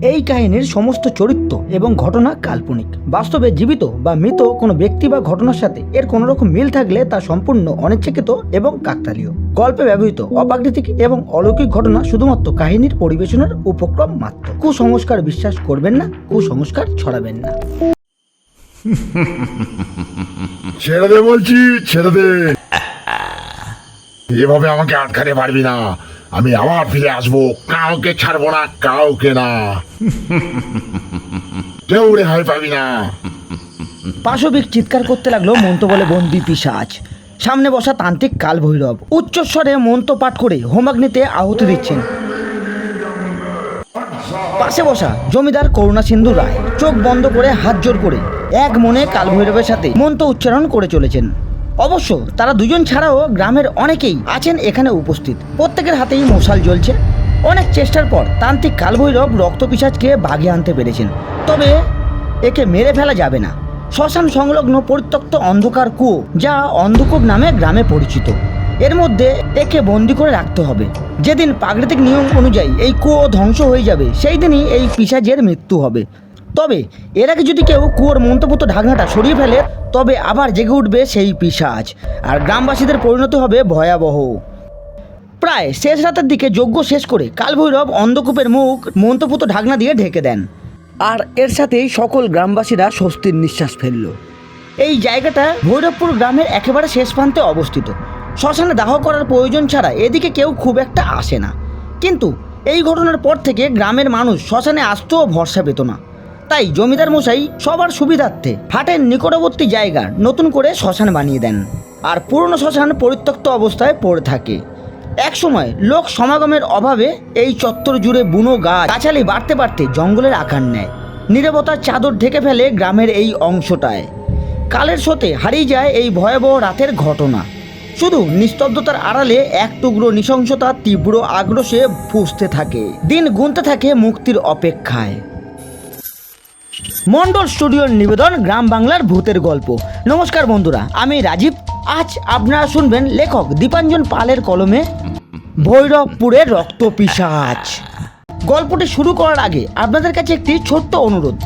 এই কাহিনীর সমস্ত চরিত্র এবং ঘটনা কাল্পনিক। বাস্তবে জীবিত বা মৃত কোনো ব্যক্তি বা ঘটনার সাথে এর কোনো রকম মিল থাকলে তা সম্পূর্ণ অনিচ্ছাকৃত এবং কাকতালীয়। গল্পে ব্যবহৃত অপ্রাকৃতিক এবং অলৌকিক ঘটনা শুধুমাত্র কাহিনীর পরিবেশনার উপক্রম মাত্র। কুসংস্কার বিশ্বাস করবেন না, কুসংস্কার ছড়াবেন না। ছেড়ে দে বলছি, ছেড়ে দে। এভাবে আমাকে আটকাতে পারবি না। আমি আবার ফিরে আসবো, কাউকে ছাড়বো না, কাউকে না। কেউ রেহাই পাবি না। পাশবিক চিৎকার করতে লাগলো মন্ত্র বলে বন্দি পিশাচ। সামনে বসা তান্ত্রিক কালভৈরব উচ্চস্বরে মন্ত্র পাঠ করে হোমাগ্নিতে আহুতি দিচ্ছেন। পাশে বসা জমিদার করুণাসিন্ধু রায় চোখ বন্ধ করে হাত জোর করে এক মনে কালভৈরবের সাথে মন্ত্র উচ্চারণ করে চলেছেন। অবশ্য তারা দুজন ছাড়াও গ্রামের অনেকেই আছেন এখানে উপস্থিত। প্রত্যেকের হাতেই মশাল জ্বলছে। অনেক চেষ্টার পর তান্ত্রিক কালভৈরব রক্তপিশাচকে বাগে আনতে পেরেছেন। তবে একে মেরে ফেলা যাবে না। শ্মশান সংলগ্ন পরিত্যক্ত অন্ধকার কুয়ো, যা অন্ধকূপ নামে গ্রামে পরিচিত, এর মধ্যে একে বন্দি করে রাখতে হবে। যেদিন প্রাকৃতিক নিয়ম অনুযায়ী এই কুয়ো ধ্বংস হয়ে যাবে, সেই দিনই এই পিশাচের মৃত্যু হবে। তবে এর আগে যদি কেউ কুয়োর মন্ত্রপুত ঢাকনাটা সরিয়ে ফেলে, তবে আবার জেগে উঠবে সেই পিশাচ, আর গ্রামবাসীদের পরিণতি হবে ভয়াবহ। প্রায় শেষ রাতের দিকে যজ্ঞ শেষ করে কালভৈরব অন্ধকূপের মুখ মন্ত্রপুত ঢাকনা দিয়ে ঢেকে দেন, আর এর সাথেই সকল গ্রামবাসীরা স্বস্তির নিঃশ্বাস ফেলল। এই জায়গাটা ভৈরবপুর গ্রামের একেবারে শেষ প্রান্তে অবস্থিত। শ্মশানে দাহ করার প্রয়োজন ছাড়া এদিকে কেউ খুব একটা আসে না। কিন্তু এই ঘটনার পর থেকে গ্রামের মানুষ শ্মশানে আসতেও ভরসা পেত না। তাই জমিদার মশাই সবার সুবিধার্থে হাটের নিকটবর্তী জায়গা নতুন করে শ্মশান বানিয়ে দেন, আর পুরনো শ্মশান পরিত্যক্ত অবস্থায় পড়ে থাকে। একসময় লোক সমাগমের অভাবে এই চত্বর জুড়ে বুনো গাছালি বাড়তে বাড়তে জঙ্গলের আকার নেয়। নীরবতার চাদর ঢেকে ফেলে গ্রামের এই অংশটায়। কালের স্রোতে হারিয়ে যায় এই ভয়াবহ রাতের ঘটনা। শুধু নিস্তব্ধতার আড়ালে এক টুকরো নৃশংসতা তীব্র আগ্রহে ফুঁসতে থাকে। দিন গুনতে থাকে মুক্তির অপেক্ষায়। মন্ডল স্টুডিওর নিবেদন গ্রাম বাংলার ভূতের গল্প। নমস্কার বন্ধুরা, আমি রাজীব। আজ আপনারা শুনবেন লেখক দীপাঞ্জন পালের কলমে ভৈরবপুরের রক্তপিশাচ। গল্পটি শুরু করার আগে আপনাদের কাছে একটি ছোট্ট অনুরোধ।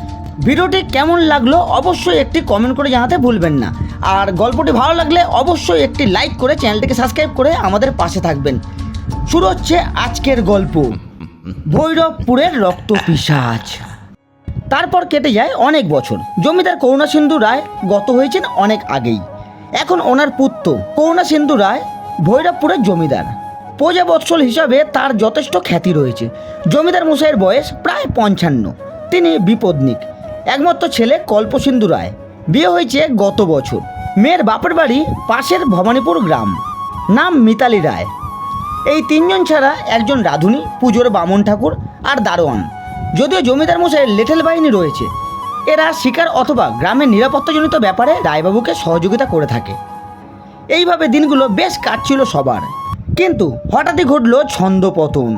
ভিডিওটি কেমন লাগলো অবশ্যই একটি কমেন্ট করে জানাতে ভুলবেন না, আর গল্পটি ভালো লাগলে অবশ্যই একটি লাইক করে চ্যানেলটিকে সাবস্ক্রাইব করে আমাদের পাশে থাকবেন। শুরু হচ্ছে আজকের গল্প, ভৈরবপুরের রক্তপিশাচ। তারপর কেটে যায় অনেক বছর। জমিদার করুণাসিন্ধু রায় গত হয়েছেন অনেক আগেই। এখন ওনার পুত্র করুণাসিন্ধু রায় ভৈরবপুরের জমিদার। প্রজাবৎসল হিসাবে তার যথেষ্ট খ্যাতি রয়েছে। জমিদার মশাইয়ের বয়স প্রায় 55। তিনি বিপদনিক। একমাত্র ছেলে কল্পসিন্ধু রায়, বিয়ে হয়েছে গত বছর। মেয়ের বাপের বাড়ি পাশের ভবানীপুর গ্রাম, নাম মিতালি রায়। এই তিনজন ছাড়া একজন রাঁধুনি, পুজোর বামন ঠাকুর আর দারোয়ান। যদিও জমিদার মশাইয়ের লেঠেল বাহিনী রয়েছে, এরা শিকার অথবা গ্রামের নিরাপত্তাজনিত ব্যাপারে রায়বাবুকে সহযোগিতা করে থাকে। এইভাবে দিনগুলো বেশ কাটছিল সবার। কিন্তু হঠাৎই ঘটল ছন্দপতন।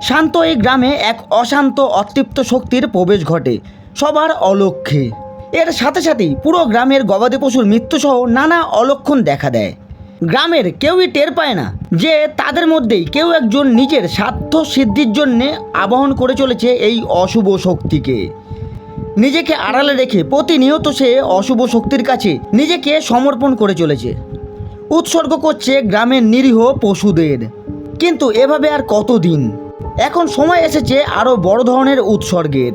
শান্ত এই গ্রামে এক অশান্ত অতৃপ্ত শক্তির প্রবেশ ঘটে সবার অলক্ষ্যে। এর সাথে সাথেই পুরো গ্রামের গবাদি পশুর মৃত্যুসহ নানা অলক্ষণ দেখা দেয়। গ্রামের কেউই টের পায় না যে তাদের মধ্যেই কেউ একজন নিজের স্বার্থ সিদ্ধির জন্যে আবাহন করে চলেছে এই অশুভ শক্তিকে। নিজেকে আড়ালে রেখে প্রতিনিয়ত সে অশুভ শক্তির কাছে নিজেকে সমর্পণ করে চলেছে, উৎসর্গ করছে গ্রামের নিরীহ পশুদের। কিন্তু এভাবে আর কতদিন? এখন সময় এসেছে আরও বড় ধরনের উৎসর্গের।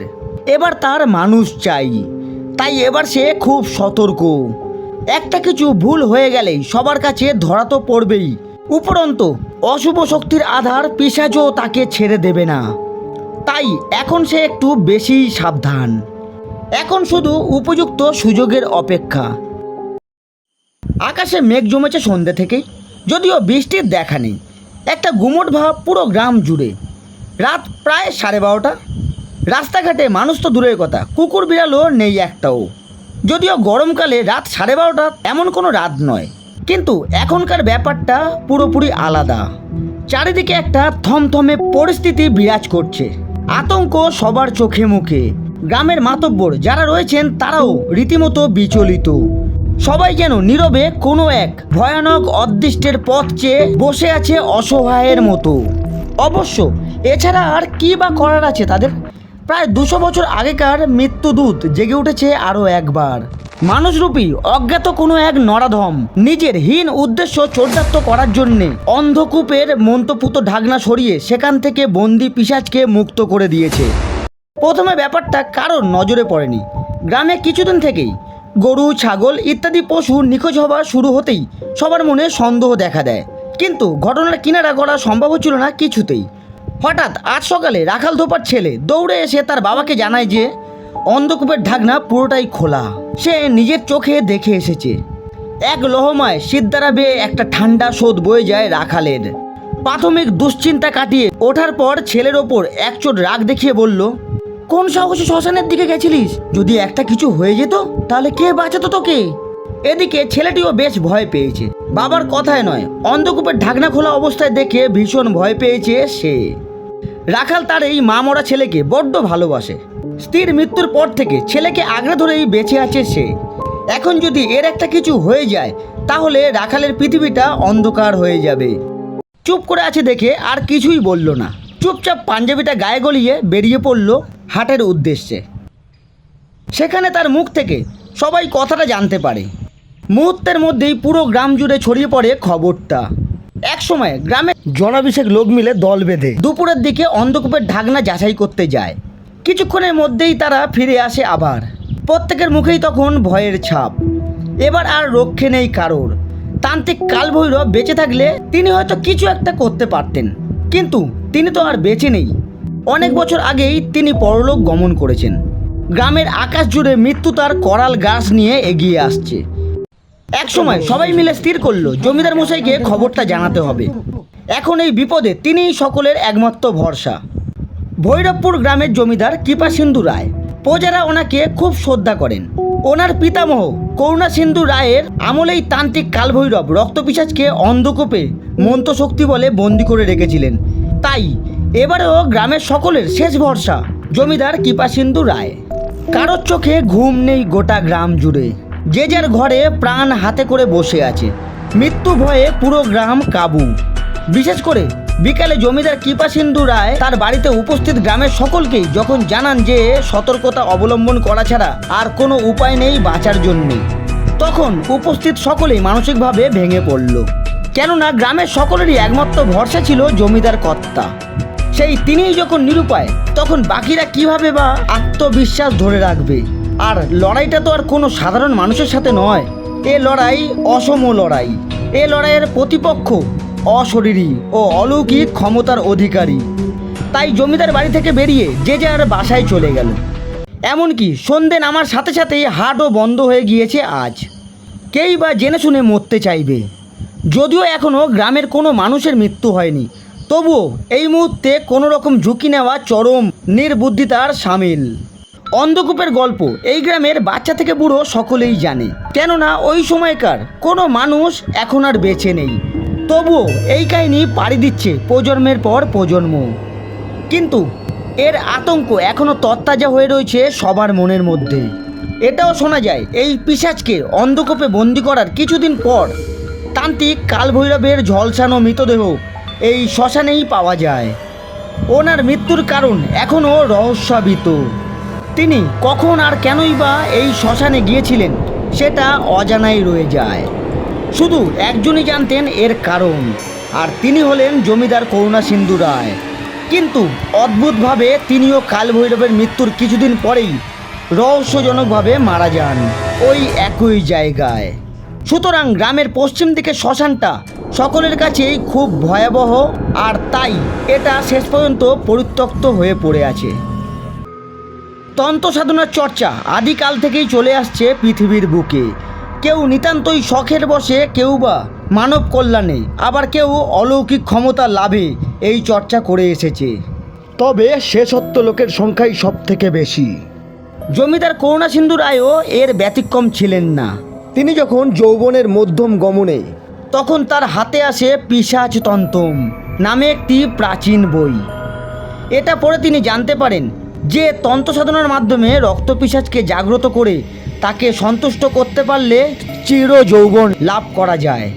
এবার তার মানুষ চাই। তাই এবার সে খুব সতর্ক। একটা কিছু ভুল হয়ে গেলেই সবার কাছে ধরা তো পড়বেই। উপরন্তু অশুভ শক্তির আধার পিশাচও তাকে ছেড়ে দেবে না। তাই এখন সে একটু বেশি সাবধান। এখন শুধু উপযুক্ত সুযোগের অপেক্ষা। আকাশে মেঘ জমেছে সন্ধ্যে থেকেই, যদিও বৃষ্টির দেখা নেই। একটা গুমট ভাব পুরো গ্রাম জুড়ে। রাত প্রায় 12:30। রাস্তাঘাটে মানুষ তো দূরের কথা, কুকুর বিড়ালও নেই একটাও। যদিও গরমকালে রাত 12:30 এমন কোনো রাত নয়, কিন্তু এখনকার ব্যাপারটা পুরোপুরি আলাদা। চারিদিকে একটা থমথমে পরিস্থিতি বিরাজ করছে। আতঙ্ক সবার চোখে মুখে। গ্রামের মাতব্বর যারা রয়েছেন তারাও রীতিমতো বিচলিত। সবাই যেন নীরবে কোনো এক ভয়ানক অদৃষ্টের পথ চেয়ে বসে আছে অসহায়ের মতো। অবশ্য এছাড়া আর কি বা করার আছে তাদের? প্রায় 200 বছর আগেকার মৃত্যুদূত জেগে উঠেছে আরও একবার। মানুষরূপী অজ্ঞাত কোনো এক নরাধম নিজের হীন উদ্দেশ্য চরিতার্থ করার জন্যে অন্ধকূপের মন্ত্রপুত ঢাকনা সরিয়ে সেখান থেকে বন্দি পিশাচকে মুক্ত করে দিয়েছে। প্রথমে ব্যাপারটা কারোর নজরে পড়েনি। গ্রামে কিছুদিন থেকেই গরু, ছাগল ইত্যাদি পশু নিখোঁজ হওয়া শুরু হতেই সবার মনে সন্দেহ দেখা দেয়, কিন্তু ঘটনার কিনারা করা সম্ভব হচ্ছিল না কিছুতেই। হঠাৎ আজ সকালে রাখাল ধোপার ছেলে দৌড়ে এসে তার বাবাকে জানায় যে অন্ধকূপের ঢাকনা পুরোটাই খোলা। সে নিজের চোখে দেখে এসেছে। এক লহমায় সিদ্ধারা বেয়ে একটা ঠান্ডা শোধ বয়ে যায় রাখালের। প্রাথমিক দুশ্চিন্তা কাটিয়ে ওঠার পর ছেলের ওপর একচোট রাগ দেখিয়ে বলল, কোন সাহসে শ্মশানের দিকে গেছিলিস? যদি একটা কিছু হয়ে যেত তাহলে কে বাঁচাতো তোকে? এদিকে ছেলেটিও বেশ ভয় পেয়েছে। বাবার কথায় নয়, অন্ধকূপের ঢাকনা খোলা অবস্থায় দেখে ভীষণ ভয় পেয়েছে সে। রাখাল তার এই মা মরা ছেলেকে বড্ড ভালোবাসে। স্ত্রীর মৃত্যুর পর থেকে ছেলেকে আগলে ধরেই বেঁচে আছে সে। এখন যদি এর একটা কিছু হয়ে যায় তাহলে রাখালের পৃথিবীটা অন্ধকার হয়ে যাবে। চুপ করে আছে দেখে আর কিছুই বলল না। চুপচাপ পাঞ্জাবিটা গায়ে গলিয়ে বেরিয়ে পড়ল হাটের উদ্দেশ্যে। সেখানে তার মুখ থেকে সবাই কথাটা জানতে পারে। মুহূর্তের মধ্যেই পুরো গ্রাম জুড়ে ছড়িয়ে পড়ে খবরটা। এক সময় গ্রামে জনাভিষেক লোক মিলে দল বেঁধে দুপুরের দিকে অন্ধকূপের ঢাকনা যাচাই করতে যায়। কিছুক্ষণের মধ্যেই তারা ফিরে আসে আবার। প্রত্যেকের মুখেই তখন ভয়ের ছাপ। এবার আর রক্ষে নেই কারোর। তান্ত্রিক কালভৈরব বেঁচে থাকলে তিনি হয়তো কিছু একটা করতে পারতেন, কিন্তু তিনি তো আর বেঁচে নেই। অনেক বছর আগেই তিনি পরলোক গমন করেছেন। গ্রামের আকাশ জুড়ে মৃত্যু তার করাল গাছ নিয়ে এগিয়ে আসছে। এক সময় সবাই মিলে স্থির করলো জমিদার মশাইকে খবরটা জানাতে হবে। এখন এই বিপদে তিনিই সকলের একমাত্র ভরসা। ভৈরবপুর গ্রামের জমিদার কৃপাসিন্ধু রায়। প্রজারা ওনাকে খুব শ্রদ্ধা করেন। ওনার পিতামহ করুণাসিন্ধু রায়ের আমলেই তান্ত্রিক কালভৈরব রক্তপিশাচকে অন্ধকূপে মন্ত্রশক্তি বলে বন্দি করে রেখেছিলেন। তাই এবারেও গ্রামের সকলের শেষ ভরসা জমিদার কৃপাসিন্ধু রায়। কারোর চোখে ঘুম নেই গোটা গ্রাম জুড়ে। যে যার ঘরে প্রাণ হাতে করে বসে আছে। মৃত্যু ভয়ে পুরো গ্রাম কাবু। বিশেষ করে বিকালে জমিদার কৃপাসিন্ধু রায় তার বাড়িতে উপস্থিত গ্রামের সকলকেই যখন জানান যে সতর্কতা অবলম্বন করা ছাড়া আর কোনো উপায় নেই বাঁচার জন্যে, তখন উপস্থিত সকলেই মানসিকভাবে ভেঙে পড়ল। কেননা গ্রামের সকলেরই একমাত্র ভরসা ছিল জমিদার কর্তা। সেই তিনিই যখন নিরুপায়, তখন বাকিরা কিভাবে বা আত্মবিশ্বাস ধরে রাখবে? আর লড়াইটা তো আর কোনো সাধারণ মানুষের সাথে নয়। এ লড়াই অসম লড়াই। এ লড়াইয়ের প্রতিপক্ষ অশরীরী ও অলৌকিক ক্ষমতার অধিকারী। তাই জমিদার বাড়ি থেকে বেরিয়ে যে যার বাসায় চলে গেল। এমনকি সন্ধে নামার সাথে সাথেই হাটও বন্ধ হয়ে গিয়েছে আজ। কেই বা জেনে শুনে মরতে চাইবে? যদিও এখনও গ্রামের কোনো মানুষের মৃত্যু হয়নি, তবুও এই মুহূর্তে কোনো রকম ঝুঁকি নেওয়া চরম নির্বুদ্ধিতার সামিল। অন্ধকূপের গল্প এই গ্রামের বাচ্চা থেকে বুড়ো সকলেই জানে, কেননা ওই সময়কার কোনো মানুষ এখন আর বেঁচে নেই। তবুও এই কাহিনী পাড়ি দিচ্ছে প্রজন্মের পর প্রজন্ম। কিন্তু এর আতঙ্ক এখনও তরতাজা হয়ে রয়েছে সবার মনের মধ্যে। এটাও শোনা যায় এই পিশাচকে অন্ধকূপে বন্দি করার কিছুদিন পর তান্ত্রিক কালভৈরবের ঝলসানো মৃতদেহ এই শ্মশানেই পাওয়া যায়। ওনার মৃত্যুর কারণ এখনও রহস্যাবৃত। তিনি কখন আর কেনই বা এই শ্মশানে গিয়েছিলেন সেটা অজানাই রয়ে যায়। শুধু একজনই জানতেন এর কারণ, আর তিনি হলেন জমিদার করুণাসিন্ধু রায়। কিন্তু অদ্ভুতভাবে তিনিও কালভৈরবের মৃত্যুর কিছুদিন পরেই রহস্যজনকভাবে মারা যান ওই একই জায়গায়। সুতরাং গ্রামের পশ্চিম দিকে শ্মশানটা সকলের কাছেই খুব ভয়াবহ, আর তাই এটা শেষ পর্যন্ত পরিত্যক্ত হয়ে পড়ে আছে। তন্ত্র সাধনার চর্চা আদিকাল থেকেই চলে আসছে পৃথিবীর বুকে। কেউ নিতান্তই শখের বশে, কেউ বা মানব কল্যাণে, আবার কেউ অলৌকিক ক্ষমতা লাভে এই চর্চা করে এসেছে। তবে শেষত্ব লোকের সংখ্যাই সব থেকে বেশি। জমিদার করুণাসিন্ধু রায়ও এর ব্যতিক্রম ছিলেন না। তিনি যখন যৌবনের মধ্যম গমনে, তখন তার হাতে আসে পিশাচ তন্ত্রম নামে একটি প্রাচীন বই। এটা পড়ে তিনি জানতে পারেন যে তন্ত্র সাধনার মাধ্যমে রক্তপিশাচকে জাগ্রত করে তাকে সন্তুষ্ট করতে পারলে চির যৌবন লাভ করা যায়।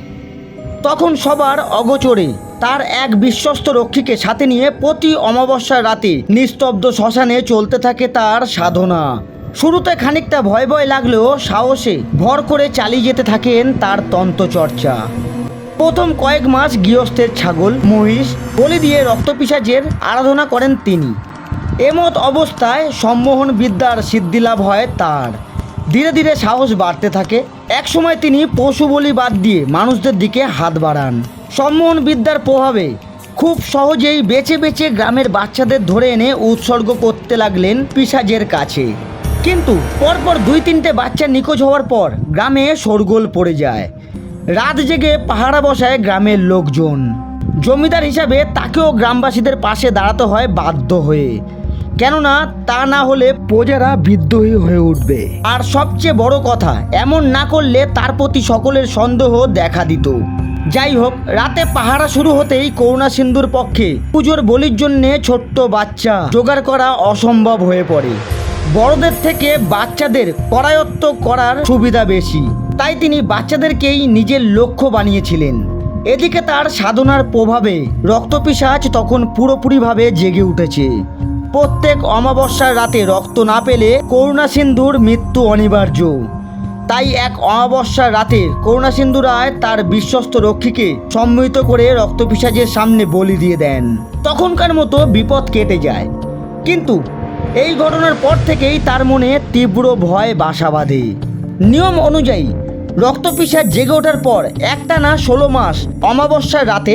তখন সবার অগোচরে তার এক বিশ্বস্ত রক্ষীকে সাথে নিয়ে প্রতি অমাবস্যার রাতে নিস্তব্ধ শ্মশানে চলতে থাকে তার সাধনা। শুরুতে খানিকটা ভয় ভয় লাগলেও সাহসে ভর করে চালিয়ে যেতে থাকেন তার তন্ত্রচর্চা। প্রথম কয়েক মাস গৃহস্থের ছাগল মহিষ বলি দিয়ে রক্তপিশাচের আরাধনা করেন তিনি। এমত অবস্থায় সম্মোহন বিদ্যার সিদ্ধিলাভ হয় তার। ধীরে ধীরে সাহস বাড়তে থাকে। একসময় তিনি পশু বলি বাদ দিয়ে মানুষদের দিকে হাত বাড়ান। সম্মোহন বিদ্যার প্রভাবে খুব সহজেই বেছে বেছে গ্রামের বাচ্চাদের ধরে এনে উৎসর্গ করতে লাগলেন পিশাচের কাছে। কিন্তু পরপর 2-3টে বাচ্চা নিখোঁজ হওয়ার পর গ্রামে শোরগোল পড়ে যায়। রাত জেগে পাহারা বসায় গ্রামের লোকজন। জমিদার হিসাবে তাকেও গ্রামবাসীদের পাশে দাঁড়াতে হয় বাধ্য হয়ে, কেননা তা না হলে প্রজারা বিদ্রোহী হয়ে উঠবে। আর সবচেয়ে বড় কথা, এমন না করলে তার প্রতি সকলের সন্দেহ দেখা দিত। যাই হোক, রাতে পাহারা শুরু হতেই করুণা সিন্ধুর পক্ষে পুজোর বলির জন্যে ছোট্ট বাচ্চা জোগাড় করা অসম্ভব হয়ে পড়ে। বড়দের থেকে বাচ্চাদের করায়ত্ত করার সুবিধা বেশি, তাই তিনি বাচ্চাদেরকেই নিজের লক্ষ্য বানিয়েছিলেন। এদিকে তার সাধনার প্রভাবে রক্তপিশাচ তখন পুরোপুরিভাবে জেগে উঠেছে। প্রত্যেক অমাবস্যার রাতে রক্ত না পেলে করুণা সিন্ধুর মৃত্যু অনিবার্য। তাই এক অমাবস্যার রাতে করুণা সিন্ধু রায় তার বিশ্বস্ত রক্ষীকে সম্মিলিত করে রক্তপিশাচের সামনে বলি দিয়ে দেন। তখনকার মতো বিপদ কেটে যায়। কিন্তু এই ঘটনার পর থেকেই তার মনে তীব্র ভয় বাসা বাঁধে। নিয়ম অনুযায়ী রক্তপিশাচ জেগে ওঠার পর একটানা 16 মাস অমাবস্যার রাতে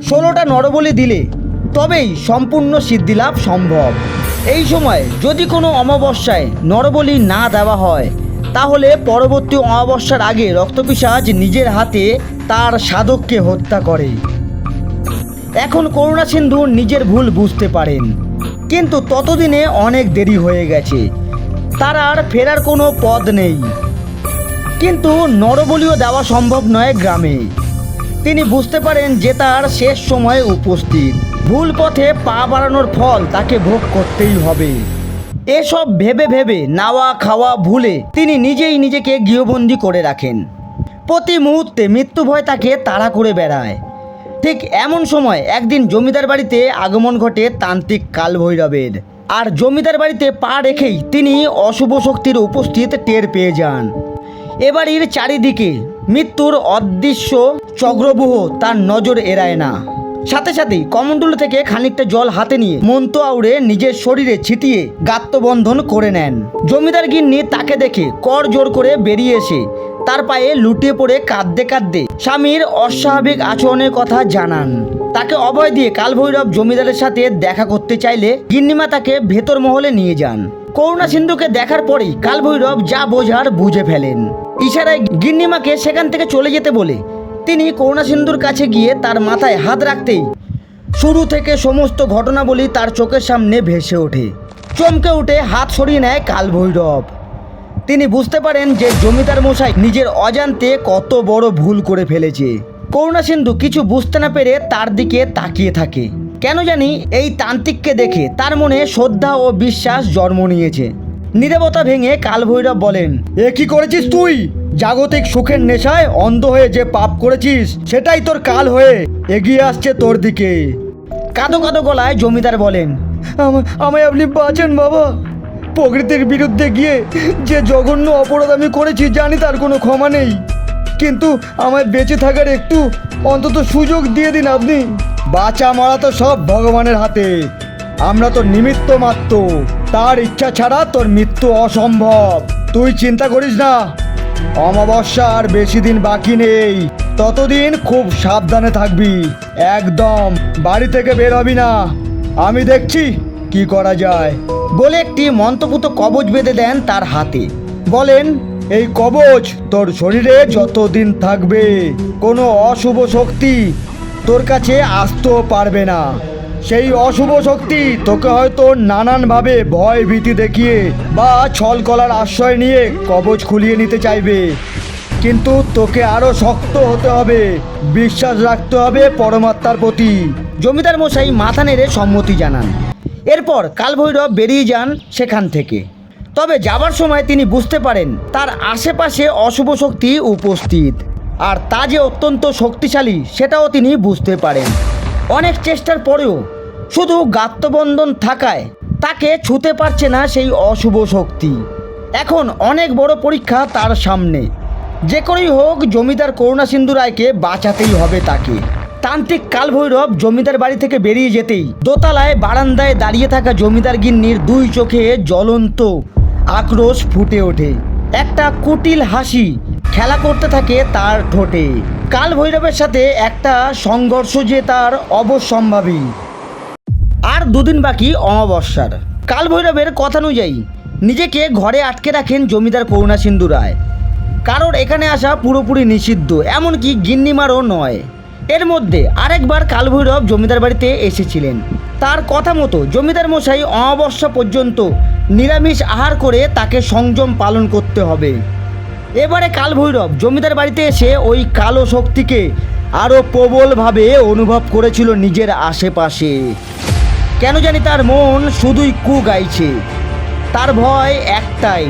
16টা নরবলি দিলে তবেই সম্পূর্ণ সিদ্ধিলাভ সম্ভব। এই সময় যদি কোনো অমাবস্যায় নরবলি না দেওয়া হয়, তাহলে পরবর্তী অমাবস্যার আগে রক্তপিশাচ নিজের হাতে তার সাধককে হত্যা করে। এখন করুণা সিন্ধু নিজের ভুল বুঝতে পারেন, কিন্তু ততদিনে অনেক দেরি হয়ে গেছে। তার আর ফেরার কোনো পথ নেই। কিন্তু নরবলিও দেওয়া সম্ভব নয় গ্রামে। তিনি বুঝতে পারেন যে তার শেষ সময় উপস্থিত। ভুল পথে পা বাড়ানোর ফল তাকে ভোগ করতেই হবে। এসব ভেবে ভেবে নাওয়া খাওয়া ভুলে তিনি নিজেই নিজেকে গৃহবন্দী করে রাখেন। প্রতি মুহূর্তে মৃত্যু ভয় তাকে তাড়া করে বেড়ায়। ঠিক এমন সময় একদিন জমিদার বাড়িতে আগমন ঘটে তান্ত্রিক কালভৈরবের। আর জমিদার বাড়িতে পা রেখেই তিনি অশুভ শক্তির উপস্থিত টের পেয়ে যান। এবাড়ির চারিদিকে মৃত্যুর অদৃশ্য চক্রব্যূহ তার নজর এড়ায় না। সাথে সাথেই কমণ্ডলু থেকে খানিকটা জল হাতে নিয়ে মন্ত্র আউড়ে নিজের শরীরে ছিটিয়ে গাত্রবন্ধন করে নেন। জমিদার গিন্নি তাকে দেখে কর জোর করে বেরিয়ে এসে তার পায়ে লুটিয়ে পড়ে কাঁদতে কাঁদতে স্বামীর অস্বাভাবিক আচরণের কথা জানান। তাকে অভয় দিয়ে কালভৈরব জমিদারের সাথে দেখা করতে চাইলে গিন্নিমা তাকে ভেতর মহলে নিয়ে যান। করুণা সিন্ধুকে দেখার পরেই কালভৈরব যা বোঝার বুঝে ফেলেন। ইশারায় গিন্নিমাকে সেখান থেকে চলে যেতে বলে তিনি করুণা সিন্ধুর কাছে গিয়ে তার মাথায় হাত রাখতেই শুরু থেকে সমস্ত ঘটনাবলী তার চোখের সামনে ভেসে ওঠে। চমকে উঠে হাত সরিয়ে নেয় কালভৈরব। তিনি বুঝতে পারেন যে জমিদার মশাই নিজের অজান্তে কত বড় ভুল করে ফেলেছে। করুণা সিন্ধু কিছু বুঝতে না পেরে তার দিকে তাকিয়ে থাকে। কেন জানি এই তান্ত্রিককে দেখে তার মনে শ্রদ্ধা ও বিশ্বাস জন্ম নিয়েছে। নীরবতা ভেঙে কালভৈরব বলেন, এ কি করেছিস তুই? জাগতিক সুখের নেশায় অন্ধ হয়ে যে পাপ করেছিস সেটাই তোর কাল হয়ে এগিয়ে আসছে তোর দিকে। কাঁদো কাঁদো গলায় জমিদার বলেন, আমায় আপনি বাঁচান বাবা। প্রকৃতির বিরুদ্ধে গিয়ে যে জঘন্য অপরাধ আমি করেছি জানি তার কোনো ক্ষমা নেই, কিন্তু আমায় বেঁচে থাকার একটু অন্তত সুযোগ দিয়ে দিন আপনি। বাঁচা মরা তো সব ভগবানের হাতে, আমরা তো নিমিত্ত মাত্র। তার ইচ্ছা ছাড়া তোর মৃত্যু অসম্ভব। তুই চিন্তা করিস না, অমাবস্যা আর বেশি দিন বাকি নেই। ততদিন খুব সাবধানে থাকবি, একদম বাড়ি থেকে বের হবি না। আমি দেখছি কি করা যায় বলে একটি মন্ত্রপুত কবচ বেঁধে দেন তার হাতে। বলেন, এই কবচ তোর শরীরে যতদিন থাকবে কোনো অশুভ শক্তি তোর কাছে আসতেও পারবে না। সেই অশুভ শক্তি তোকে হয়তো নানানভাবে ভয় ভীতি দেখিয়ে বা ছল কলার আশ্রয় নিয়ে কবচ খুলিয়ে নিতে চাইবে, কিন্তু তোকে আরো শক্ত হতে হবে, বিশ্বাস রাখতে হবে পরমাত্মার প্রতি। জমিদার মশাই মাথা নেড়ে সম্মতি জানান। এরপর কালভৈরব বেরিয়ে যান সেখান থেকে। তবে যাবার সময় তিনি বুঝতে পারেন তার আশেপাশে অশুভ শক্তি উপস্থিত, আর তা যে অত্যন্ত শক্তিশালী সেটাও তিনি বুঝতে পারেন। অনেক চেষ্টার পরেও শুধু গাত্রবন্ধন থাকায় তাকে ছুঁতে পারছে না সেই অশুভ শক্তি। এখন অনেক বড় পরীক্ষা তার সামনে। যে করেই হোক জমিদার করুণাসিন্ধু রায়কে বাঁচাতেই হবে তাকে। তান্ত্রিক কালভৈরব জমিদার বাড়ি থেকে বেরিয়ে যেতেই দোতলায় বারান্দায় দাঁড়িয়ে থাকা জমিদার গিন্নির দুই চোখে জ্বলন্ত আক্রোশ ফুটে ওঠে। একটা কুটিল হাসি খেলা করতে থাকে তার ঠোঁটে। কালভৈরবের সাথে একটা সংঘর্ষ যে তার অবশ্যম্ভাবী। আর দুদিন বাকি অমাবস্যার। কালভৈরবের কথানুযায়ী নিজেকে ঘরে আটকে রাখেন জমিদার করুণাসিন্ধু রায়। কারোর এখানে আসা পুরোপুরি নিষিদ্ধ, এমনকি গিন্নিমারও নয়। এর মধ্যে আরেকবার কালভৈরব জমিদার বাড়িতে এসেছিলেন। তার কথা মতো জমিদার মশাই অমাবস্যা পর্যন্ত নিরামিষ আহার করে তাকে সংযম পালন করতে হবে। এবারে কালভৈরব জমিদার বাড়িতে এসে ওই কালো শক্তিকে আরও প্রবলভাবে অনুভব করেছিল নিজের আশেপাশে। কেন জানি তার মন শুধুই কু গাইছে। তার ভয় একটাই,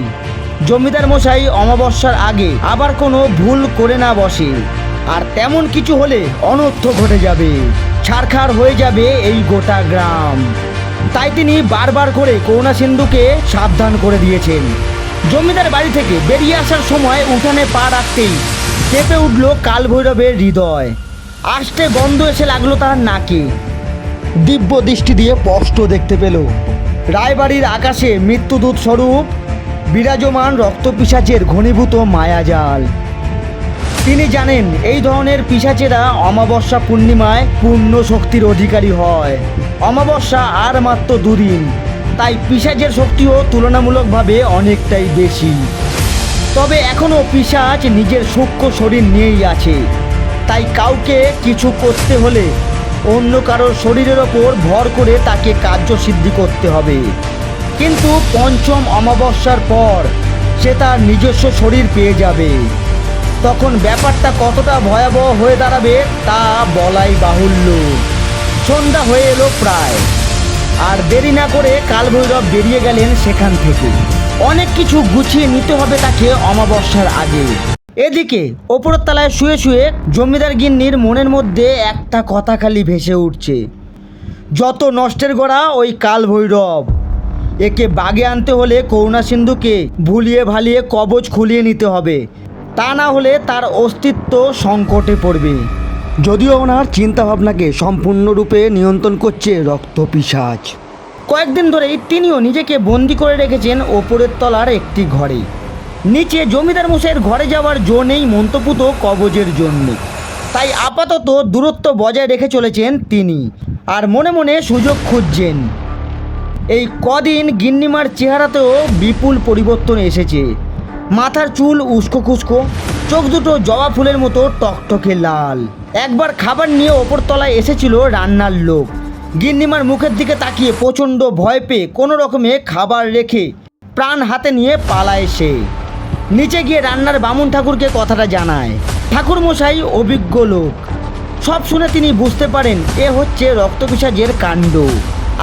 জমিদার মশাই অমাবস্যার আগে আবার কোনো ভুল করে না বসে। আর তেমন কিছু হলে অনর্থ ঘটে যাবে, ছারখার হয়ে যাবে এই গোটা গ্রাম। তাই তিনি বারবার করে করুণাসিন্ধুকে সাবধান করে দিয়েছেন। জমিদার বাড়ি থেকে বেরিয়ে আসার সময় উঠানে পা রাখতেই কেঁপে উঠল কালভৈরবের হৃদয়। আষ্টে গন্ধ এসে লাগলো তার নাকে। দিব্য দৃষ্টি দিয়ে স্পষ্ট দেখতে পেল রায়বাড়ির আকাশে মৃত্যুদূত স্বরূপ বিরাজমান রক্তপিশাচের ঘনীভূত মায়াজাল। তিনি জানেন এই ধরনের পিশাচেরা অমাবস্যা পূর্ণিমায় পূর্ণ শক্তির অধিকারী হয়। অমাবস্যা আর মাত্র দুদিন, তাই পিশাচের শক্তিও তুলনামূলকভাবে অনেকটাই বেশি। তবে এখনও পিশাচ নিজের সূক্ষ্ম শরীর নিয়েই আছে। তাই কাউকে কিছু করতে হলে অন্য কারোর শরীরের ওপর ভর করে তাকে কার্যসিদ্ধি করতে হবে। কিন্তু পঞ্চম অমাবস্যার পর সে তার নিজস্ব শরীর পেয়ে যাবে। তখন ব্যাপারটা কতটা ভয়াবহ হয়ে দাঁড়াবে তা বলাই বাহুল্য। সন্ধ্যা হয়ে এলো প্রায়, আর দেরি না করে কালভৈরব বেরিয়ে গেলেন সেখান থেকে। অনেক কিছু গুছিয়ে নিতে হবে তাকে অমাবস্যার আগে। এদিকে ওপরের তলায় শুয়ে শুয়ে জমিদার গিন্নির মনের মধ্যে একটা কথা খালি ভেসে উঠছে, যত নষ্টের গোড়া ওই কালভৈরব। একে বাগে আনতে হলে করুণাসিন্ধুকে ভুলিয়ে ভালিয়ে কবচ খুলিয়ে নিতে হবে, তা না হলে তার অস্তিত্ব সংকটে পড়বে। যদিও ওনার চিন্তাভাবনাকে সম্পূর্ণরূপে নিয়ন্ত্রণ করছে রক্তপিশাচ। কয়েকদিন ধরেই তিনিও নিজেকে বন্দি করে রেখেছেন ওপরের তলার একটি ঘরে। নিচে জমিদার মশাইয়ের ঘরে যাওয়ার জো নেই মন্ত্রপুত কবজের জন্য। তাই আপাতত দূরত্ব বজায় রেখে চলেছেন তিনি, আর মনে মনে সুযোগ খুঁজছেন। এই কদিন গিন্নিমার চেহারাতেও বিপুল পরিবর্তন এসেছে। মাথার চুল উস্কো খুস্কো, চোখ দুটো জবা ফুলের মতো টকটকে লাল। একবার খাবার নিয়ে ওপরতলায় এসেছিল রান্নার লোক। গিন্নিমার মুখের দিকে তাকিয়ে প্রচণ্ড ভয় পেয়ে কোনো রকমে খাবার রেখে প্রাণ হাতে নিয়ে পালায় সে। নিচে গিয়ে রান্নার বামুন ঠাকুরকে কথাটা জানায়। ঠাকুর মশাই অভিজ্ঞ লোক, সব শুনে তিনি বুঝতে পারেন এ হচ্ছে রক্তপিশাচের কাণ্ড।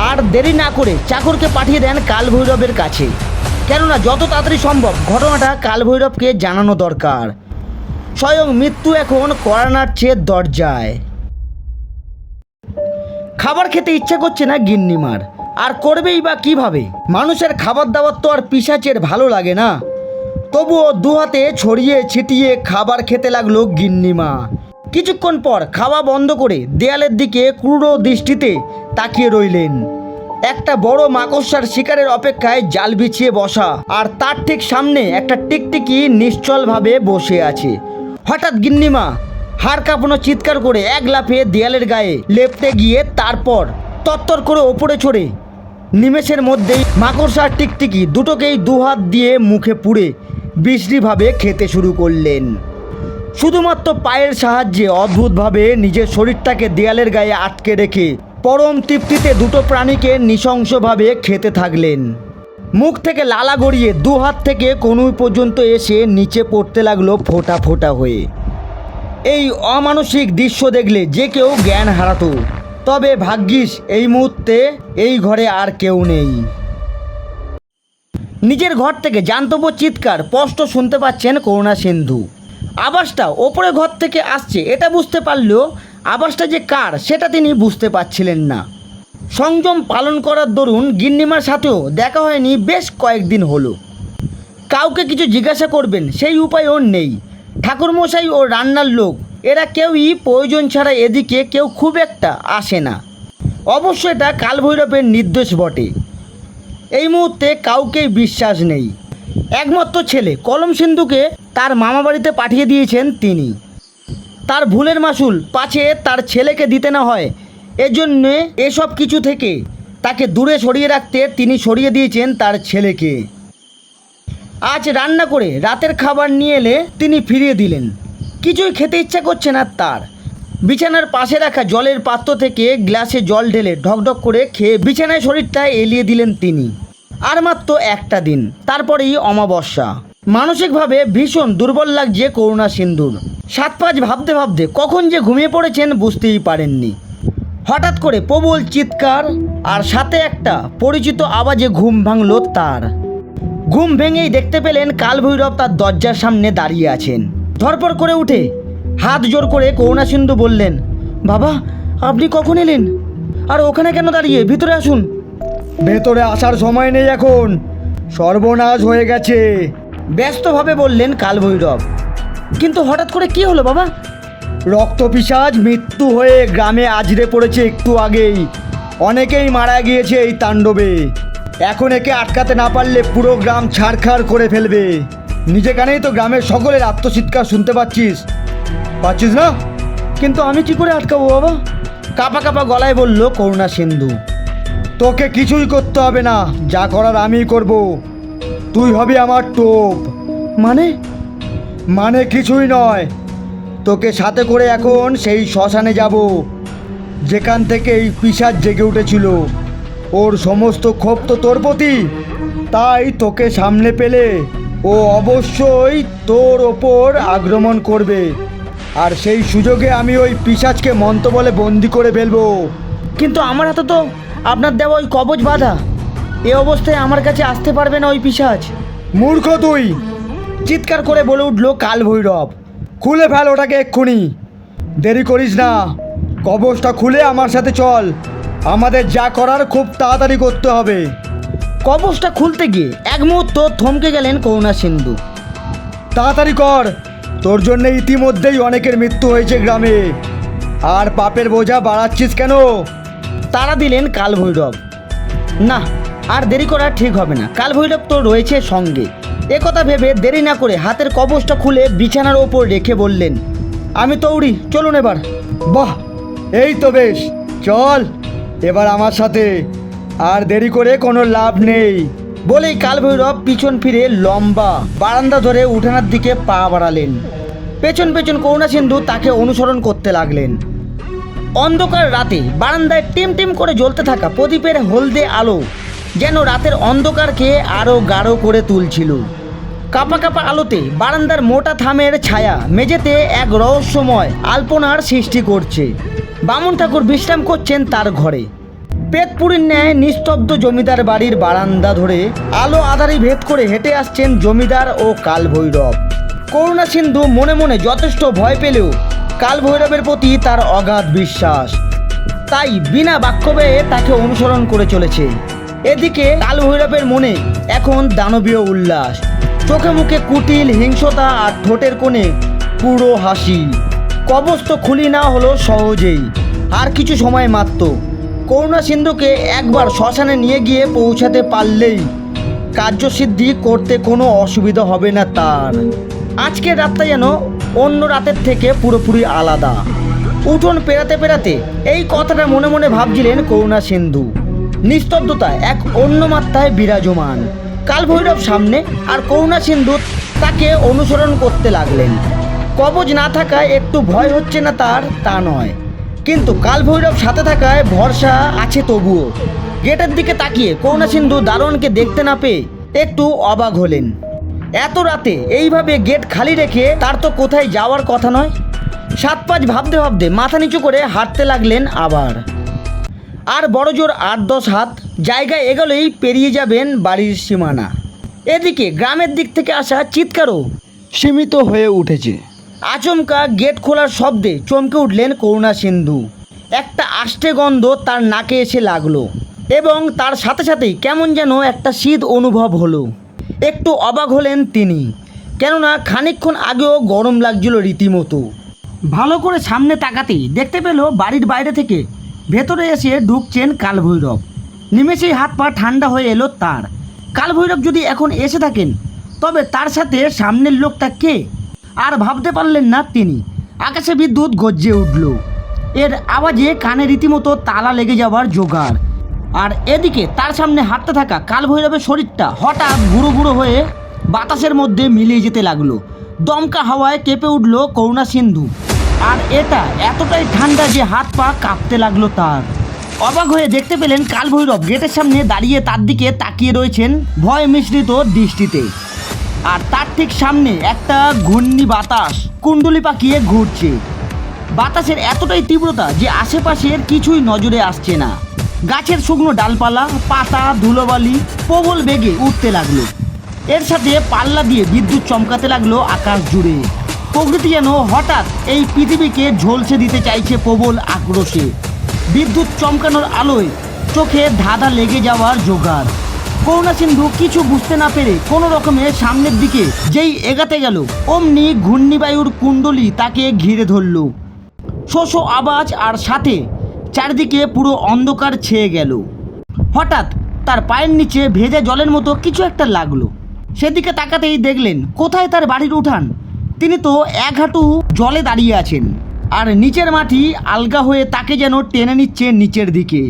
আর দেরি না করে চাকরকে পাঠিয়ে দেন কালভৈরবের কাছে, কেননা যত তাড়াতাড়ি সম্ভব ঘটনাটা কালভৈরবকে জানানো দরকার। স্বয়ং মৃত্যু এখন করানার চেয়ে দরজায়। খাবার খেতে ইচ্ছা করছে না গিন্নিমার, আর করবেই বা কিভাবে? মানুষের খাবার দাবার তো আর পিশাচের ভালো লাগে না। তবুও দুহাতে ছড়িয়ে ছিটিয়ে খাবার খেতে লাগলো গিন্নিমা। কিছুক্ষণ পর খাওয়া বন্ধ করে দেয়ালের দিকে ক্রূর দৃষ্টিতে তাকিয়ে রইলেন। একটা বড় মাকড়সার শিকারের অপেক্ষায় জাল বিছিয়ে বসা, আর তার ঠিক সামনে একটা টিকটিকি নিশ্চলভাবে বসে আছে। হঠাৎ গিন্নিমা হাড় কাঁপানো চিৎকার করে এক লাফে দেয়ালের গায়ে লেপটে গিয়ে তারপর তত্তর করে ওপরে চড়ে নিমেষের মধ্যেই মাকড়সার টিকটিকি দুটোকেই দুহাত দিয়ে মুখে পুড়ে বিশ্রীভাবে খেতে শুরু করলেন। শুধুমাত্র পায়ের সাহায্যে অদ্ভুতভাবে নিজের শরীরটাকে দেয়ালের গায়ে আটকে রেখে পরম তৃপ্তিতে দুটো প্রাণীকে নৃশংসভাবে খেতে থাকলেন। মুখ থেকে লালা গড়িয়ে দু হাত থেকে কনুই পর্যন্ত এসে নিচে পড়তে লাগলো ফোঁটা ফোঁটা হয়ে। এই অমানসিক দৃশ্য দেখলে যে কেউ জ্ঞান হারাতো। তবে ভাগ্যিস এই মুহূর্তে এই ঘরে আর কেউ নেই। নিজের ঘর থেকে জান্তব্য চিৎকার স্পষ্ট শুনতে পাচ্ছেন করুণাসিন্ধু। আওয়াজটা ওপরে ঘর থেকে আসছে এটা বুঝতে পারলেও আবাসটা যে কার সেটা তিনি বুঝতে পারছিলেন না। সংযম পালন করার দরুন গিন্নিমার সাথেও দেখা হয়নি বেশ কয়েকদিন হলো। কাউকে কিছু জিজ্ঞাসা করবেন সেই উপায়ও নেই। ঠাকুরমশাই ও রান্নার লোক এরা কেউই প্রয়োজন ছাড়া এদিকে কেউ খুব একটা আসে না। অবশ্য এটা কালভৈরবের নির্দেশ বটে। এই মুহূর্তে কাউকেই বিশ্বাস নেই। একমাত্র ছেলে কলম সিন্ধুকে তার মামাবাড়িতে পাঠিয়ে দিয়েছেন তিনি। তার ভুলের মাসুল পাছে তার ছেলেকে দিতে না হয়, এজন্যে এসব কিছু থেকে তাকে দূরে সরিয়ে রাখতে তিনি সরিয়ে দিয়েছেন তার ছেলেকে। আজ রান্না করে রাতের খাবার নিয়ে এলে তিনি ফিরিয়ে দিলেন। কিছুই খেতে ইচ্ছা করছে না তার। বিছানার পাশে রাখা জলের পাত্র থেকে গ্লাসে জল ঢেলে ঢকঢক করে খেয়ে বিছানায় শরীরটা এলিয়ে দিলেন তিনি। আর মাত্র একটা দিন, তারপরেই অমাবস্যা। মানসিকভাবে ভীষণ দুর্বল লাগছে করুণা সিন্ধুর। 7-5 ভাবতে ভাবতে কখন যে ঘুমিয়ে পড়েছেন বুঝতেই পারেননি। হঠাৎ করে প্রবল চিৎকার আর সাথে একটা পরিচিত আওয়াজে ঘুম ভাঙল তার। ঘুম ভেঙেই দেখতে পেলেন কালভৈরব তার দরজার সামনে দাঁড়িয়ে আছেন। ধরপড় করে উঠে হাত জোর করে করুণা সিন্ধু বললেন, বাবা আপনি কখন এলেন? আর ওখানে কেন দাঁড়িয়ে? ভিতরে আসুন। ভেতরে আসার সময় নেই এখন, সর্বনাশ হয়ে গেছে, ব্যস্তভাবে বললেন কালভৈরব। কিন্তু হঠাৎ করে কি হলো বাবা? রক্তপিশাচ মৃত্যু হয়ে গ্রামে আছড়ে পড়েছে একটু আগেই। অনেকেই মারা গিয়েছে এই তাণ্ডবে। এখন একে আটকাতে না পারলে পুরো গ্রাম ছাড়খাড় করে ফেলবে। নিজে কানেই তো গ্রামের সকলের আত্মচিৎকার শুনতে পাচ্ছিস না? কিন্তু আমি কি করে আটকাবো বাবা? কাঁপা কাঁপা গলায় বলল করুণা সিন্ধু। তোকে কিছুই করতে হবে না, যা করার আমিই করব। তুই হবি আমার টোপ। মানে কিছুই নয়, তোকে সাথে করে এখন সেই শ্মশানে যাব যেখান থেকে এই পিশাচ জেগে উঠেছিল। ওর সমস্ত ক্ষোভ তো তোর প্রতি, তাই তোকে সামনে পেলে ও অবশ্যই তোর ওপর আক্রমণ করবে। আর সেই সুযোগে আমি ওই পিশাচকে মন্ত্র বলে বন্দি করে ফেলবো। কিন্তু আমার হাতে তো আপনার দেওয়া ওই কবচ বাঁধা। এ অবস্থায় আমার কাছে আসতে পারবে না ওই পিশাচ। মূর্খ তুই! চিৎকার করে বলে উঠল কালভৈরব। খুলে ফেল ওটাকে এক্ষুনি, দেরি করিস না। কবচটা খুলে আমার সাথে চল, আমাদের যা করার খুব তাড়াতাড়ি করতে হবে। কবচটা খুলতে গিয়ে এক মুহূর্ত থমকে গেলেন করুণা সিন্ধু। তাড়াতাড়ি কর, তোর জন্য ইতিমধ্যেই অনেকের মৃত্যু হয়েছে গ্রামে, আর পাপের বোঝা বাড়াচ্ছিস কেন? তাড়া দিলেন কালভৈরব। না, আর দেরি করা ঠিক হবে না, কালভৈরব তো রয়েছে সঙ্গে। একথা ভেবে দেরি না করে হাতের কবচটা খুলে বিছানার ওপর রেখে বললেন, আমি তৈরি, চলুন এবার। বাহ, এই তো বেশ, চল এবার আমার সাথে, আর দেরি করে কোনো লাভ নেই। বলেই কালভৈরব পিছন ফিরে লম্বা বারান্দা ধরে উঠানের দিকে পা বাড়ালেন। পেছন পেছন করুণা সিন্ধু তাকে অনুসরণ করতে লাগলেন। অন্ধকার রাতে বারান্দায় টিম টিম করে জ্বলতে থাকা প্রদীপের হলদে আলো যেন রাতের অন্ধকারকে আরও গাঢ় করে তুলছিল। কাঁপা কাঁপা আলোতে বারান্দার মোটা থামের ছায়া মেঝেতে এক রহস্যময় আলপনার সৃষ্টি করছে। বামুন ঠাকুর বিশ্রাম করছেন তার ঘরে। পেটপুরীর ন্যায় নিস্তব্ধ জমিদার বাড়ির বারান্দা ধরে আলো আধারি ভেদ করে হেঁটে আসছেন জমিদার ও কালভৈরব। করুণা সিন্ধু মনে মনে যথেষ্ট ভয় পেলেও কালভৈরবের প্রতি তার অগাধ বিশ্বাস, তাই বিনা বাক্য ব্যয়ে তাকে অনুসরণ করে চলেছে। এদিকে কালভৈরবের মনে এখন দানবীয় উল্লাস, চোখে মুখে কুটিল হিংসতা আর ঠোঁটের কোণে পুরো হাসি। কবচ তো খুলি না হলো সহজেই, আর কিছু সময় মাত্র। করুণা সিন্ধুকে একবার শ্মশানে নিয়ে গিয়ে পৌঁছাতে পারলেই কার্যসিদ্ধি করতে কোনো অসুবিধা হবে না তার। আজকের রাতটা যেন অন্য রাতের থেকে পুরোপুরি আলাদা। উঠোন পেরাতে পেরাতে এই কথাটা মনে মনে ভাবছিলেন করুণা সিন্ধু। নিস্তব্ধতা এক অন্য মাত্রায় বিরাজমান। কালভৈরব সামনে আর করুণা সিন্ধু তাকে অনুসরণ করতে লাগলেন। কবচ না থাকায় একটু ভয় হচ্ছে না তার, তা নয়, কিন্তু কালভৈরব সাথে থাকায় ভরসা আছে তবুও। গেটের দিকে তাকিয়ে করুণা সিন্ধু দারোয়ানকে দেখতে না পেয়ে একটু অবাক হলেন। এত রাতে এইভাবে গেট খালি রেখে তার তো কোথায় যাওয়ার কথা নয়। 7-5 ভাবতে ভাবতে মাথা নিচু করে হাঁটতে লাগলেন আবার। আর বড় জোর 8-10 হাত জায়গায় এগোলেই পেরিয়ে যাবেন বাড়ির সীমানা। এদিকে গ্রামের দিক থেকে আসা চিৎকারও সীমিত হয়ে উঠেছে। আচমকা গেট খোলার শব্দে চমকে উঠলেন করুণা সিন্ধু। একটা আষ্টে গন্ধ তার নাকে এসে লাগলো এবং তার সাথে সাথেই কেমন যেন একটা শীত অনুভব হলো। একটু অবাক হলেন তিনি, কেননা খানিকক্ষণ আগেও গরম লাগছিল রীতিমতো। ভালো করে সামনে তাকাতেই দেখতে পেল বাড়ির বাইরে থেকে ভেতরে এসে ঢুকছেন কালভৈরব। নিমেষেই হাত পা ঠান্ডা হয়ে এলো তার। কালভৈরব যদি এখন এসে থাকেন তবে তার সাথে সামনের লোকটা কে? আর ভাবতে পারলেন না তিনি। আকাশে বিদ্যুৎ গর্জে উঠল। এর আওয়াজে কানে রীতিমতো তালা লেগে যাওয়ার জোগাড়। আর এদিকে তার সামনে হাঁটতে থাকা কালভৈরবের শরীরটা হঠাৎ গুঁড়ো গুঁড়ো হয়ে বাতাসের মধ্যে মিলিয়ে যেতে লাগলো। দমকা হাওয়ায় কেঁপে উঠল করুণা সিন্ধু। আর এটা এতটাই ঠান্ডা যে হাত পা কাঁপতে লাগলো তার। অবাক হয়ে দেখতে পেলেন কালভৈরব গেটের সামনে দাঁড়িয়ে তার দিকে তাকিয়ে রয়েছেন ভয় মিশ্রিত দৃষ্টিতে। আর তার ঠিক সামনে একটা ঘূর্ণি বাতাস কুণ্ডলি পাকিয়ে ঘুরছে। বাতাসের এতটাই তীব্রতা যে আশেপাশের কিছুই নজরে আসছে না। গাছের শুকনো ডালপালা, পাতা, ধুলোবালি প্রবল বেগে উঠতে লাগলো। এর সাথে পাল্লা দিয়ে বিদ্যুৎ চমকাতে লাগলো আকাশ জুড়ে। প্রকৃতি যেন হঠাৎ এই পৃথিবীকে ঝলসে দিতে চাইছে প্রবল আক্রোশে। বিদ্যুৎ চমকানোর আলোয় চোখে ধাঁধা লেগে যাওয়ার জোগাড়। করুণা সিন্ধু কিছু বুঝতে না পেরে কোনো রকমে সামনের দিকে যেই এগাতে গেল অমনি ঘূর্ণিবায়ুর কুণ্ডলী তাকে ঘিরে ধরল। শোষো আওয়াজ আর সাথে চারদিকে পুরো অন্ধকার ছেয়ে গেল। হঠাৎ তার পায়ের নিচে ভেজা জলের মতো কিছু একটা লাগলো। সেদিকে তাকাতেই দেখলেন কোথায় তার বাড়ির উঠান। তিনি তো এক হাঁটু জলে দাঁড়িয়ে আছেন আর নিচের মাটি আলগা হয়ে তাকে যেন টেনে নিচ্ছে নিচের দিকে।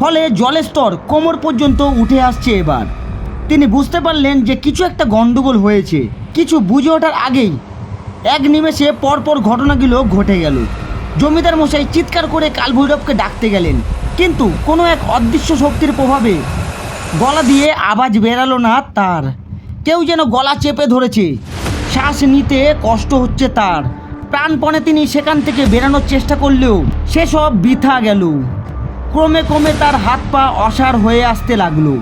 ফলে জলের স্তর কোমর পর্যন্ত উঠে আসছে। এবার তিনি বুঝতে পারলেন যে কিছু একটা গন্ডগোল হয়েছে। কিছু বুঝে ওঠার আগেই এক নিমেষে পরপর ঘটনাগুলো ঘটে গেল। জমিদার মশাই চিৎকার করে কালভৈরবকে ডাকতে গেলেন, কিন্তু কোনো এক অদৃশ্য শক্তির প্রভাবে গলা দিয়ে আওয়াজ বেরালো না তার। কেউ যেন গলা চেপে ধরেছে। শ্বাস নিতে কষ্ট হচ্ছে তার। প্রাণপণে তিনি সেখান থেকে বেরানোর চেষ্টা করলেও সেসব বৃথা গেল। ক্রমে ক্রমে তার হাত পা অসাড় হয়ে আসতে লাগলো।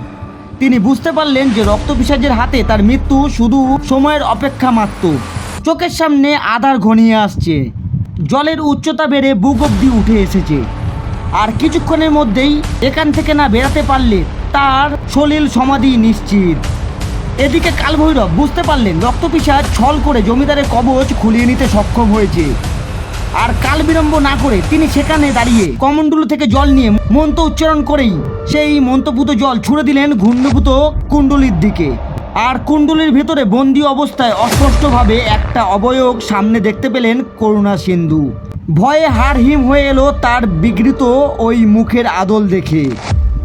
তিনি বুঝতে পারলেন যে রক্তপিশাচের হাতে তার মৃত্যু শুধু সময়ের অপেক্ষা মাত্র। চোখের সামনে আধার ঘনিয়ে আসছে। জলের উচ্চতা বেড়ে বুক অব্দি উঠে এসেছে। আর কিছুক্ষণের মধ্যেই এখান থেকে না বেরাতে পারলে তার সলিল সমাধি নিশ্চিত। এদিকে কালভৈরব বুঝতে পারলেন রক্তপিশাচ ছল করে জমিদারের কবচ খুলিয়ে নিতে সক্ষম হয়েছে। আর কাল বিলম্ব না করে তিনি সেখানে দাঁড়িয়ে কমণ্ডলু থেকে জল নিয়ে মন্ত্র উচ্চারণ করেই সেই মন্ত্রপুত জল ছুড়ে দিলেন ঘূর্ণভূত কুণ্ডলীর দিকে। আর কুণ্ডলীর ভেতরে বন্দি অবস্থায় অস্পষ্টভাবে একটা অবয়ব সামনে দেখতে পেলেন করুণা সিন্ধু। ভয়ে হাড় হিম হয়ে এলো তার বিকৃত ওই মুখের আদল দেখে।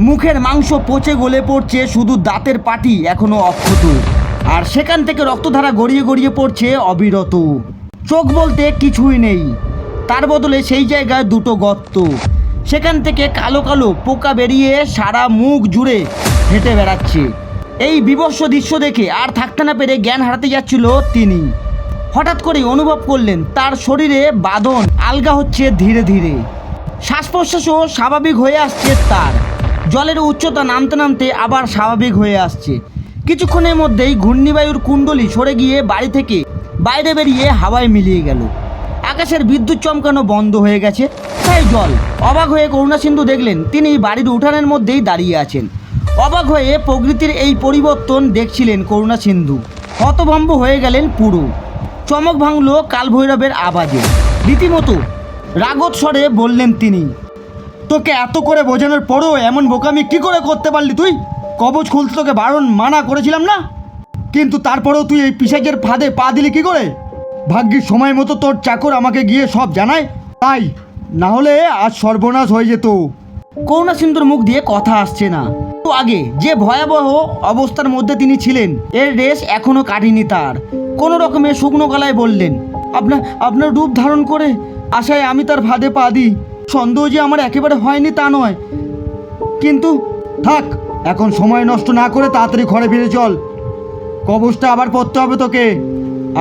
মুখের মাংস পচে গলে পড়ছে, শুধু দাঁতের পাটি এখনো অক্ষত। আর সেখান থেকে রক্তধারা গড়িয়ে গড়িয়ে পড়ছে অবিরত। চোখ বলতে কিছুই নেই, তার বদলে সেই জায়গায় দুটো গর্ত। সেখান থেকে কালো কালো পোকা বেরিয়ে সারা মুখ জুড়ে হেঁটে বেড়াচ্ছে। এই বিভৎস দৃশ্য দেখে আর থাকতে না পেরে জ্ঞান হারাতে যাচ্ছিল তিনি। হঠাৎ করে অনুভব করলেন তার শরীরে বাঁধন আলগা হচ্ছে ধীরে ধীরে। শ্বাস প্রশ্বাসও স্বাভাবিক হয়ে আসছে তার। জলের উচ্চতা নামতে নামতে আবার স্বাভাবিক হয়ে আসছে। কিছুক্ষণের মধ্যেই ঘূর্ণিবায়ুর কুণ্ডলী সরে গিয়ে বাড়ি থেকে বাইরে বেরিয়ে হাওয়ায় মিলিয়ে গেল। আকাশের বিদ্যুৎ চমকানো বন্ধ হয়ে গেছে। তাই জল। অবাক হয়ে করুণা সিন্ধু দেখলেন তিনি বাড়ির উঠানের মধ্যেই দাঁড়িয়ে আছেন। অবাক হয়ে প্রকৃতির এই পরিবর্তন দেখছিলেন করুণা সিন্ধু। হতভম্ব হয়ে গেলেন পুরো। চমক ভাঙল কালভৈরবের আওয়াজে। রীতিমতো রাগত স্বরে বললেন তিনি, তোকে এত করে বোঝানোর পরও এমন বোকামি কি করে করতে পারলি তুই? কবচ খুলতে তোকে বারণ মানা করেছিলাম না? কিন্তু তারপরেও তুই এই পিশাচের ফাঁদে পা দিলি কি করে? ভাগ্যিস সময় মতো তোর চাকর আমাকে গিয়ে সব জানায়, তাই না হলে আজ সর্বনাশ হয়ে যেত। করুণা সিন্ধুর মুখ দিয়ে কথা আসছে না। তো আগে যে ভয়াবহ অবস্থার মধ্যে তিনি ছিলেন এর রেশ এখনো কাটেনি তার। কোনো রকমে শুকনো গলায় বললেন, আপনার রূপ ধারণ করে আশায় আমি তার ফাঁদে পা দিই। সন্দেহ যে আমার একেবারে হয়নি তা নয়, কিন্তু থাক, এখন সময় নষ্ট না করে তাড়াতাড়ি ঘরে ফিরে চল। কবচটা আবার পরতে হবে তোকে।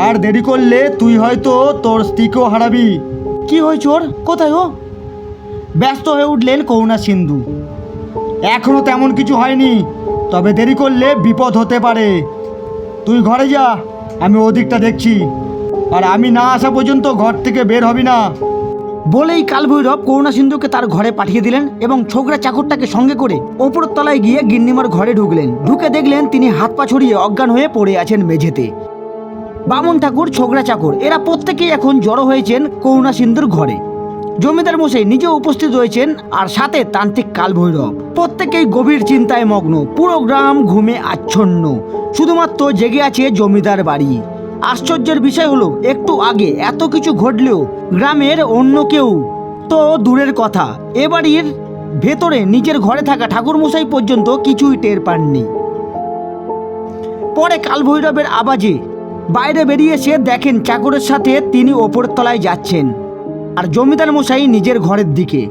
আর দেরি করলে তুই হয়তো তোর স্ত্রীকেও হারাবি। কি হয়েছে ওর? কোথায় ও? ব্যস্ত হয়ে উঠলেন করুণা সিন্ধু। এখনো তেমন কিছু হয়নি, তবে দেরি করলে বিপদ হতে পারে। তুই ঘরে যা, আমি ওদিকটা দেখছি। আর আমি না আসা পর্যন্ত ঘর থেকে বের হবি না। বলেই কালভৈরব করুণা সিন্ধুকে তার ঘরে পাঠিয়ে দিলেন এবং ছোকরা চাকরটাকে সঙ্গে করে ওপরের তলায় গিয়ে গিন্নিমার ঘরে ঢুকলেন। ঢুকে দেখলেন তিনি হাত পা ছড়িয়ে অজ্ঞান হয়ে পড়ে আছেন মেঝেতে। বামুন ঠাকুর, ছোকরা চাকর এরা প্রত্যেকেই এখন জড়ো হয়েছেন করুণা সিন্ধুর ঘরে। জমিদার মশাই নিজেও উপস্থিত রয়েছেন আর সাথে তান্ত্রিক কালভৈরব। প্রত্যেকেই গভীর চিন্তায় মগ্ন। পুরো গ্রাম ঘুমে আচ্ছন্ন, শুধুমাত্র জেগে আছে জমিদার বাড়ি। আশ্চর্যের বিষয় হলো একটু আগে এত কিছু ঘটলেও গ্রামের অন্য কেউ তো দূরের কথা, এ বাড়ির ভেতরে নিজের ঘরে থাকা ঠাকুরমশাই পর্যন্ত কিছুই টের পাননি। পরে কালভৈরবের আওয়াজে বাইরে বেরিয়ে এসে দেখেন চাকরের সাথে তিনি ওপরের তলায় যাচ্ছেন আর জমিদার মশাই নিজের ঘরের দিকে।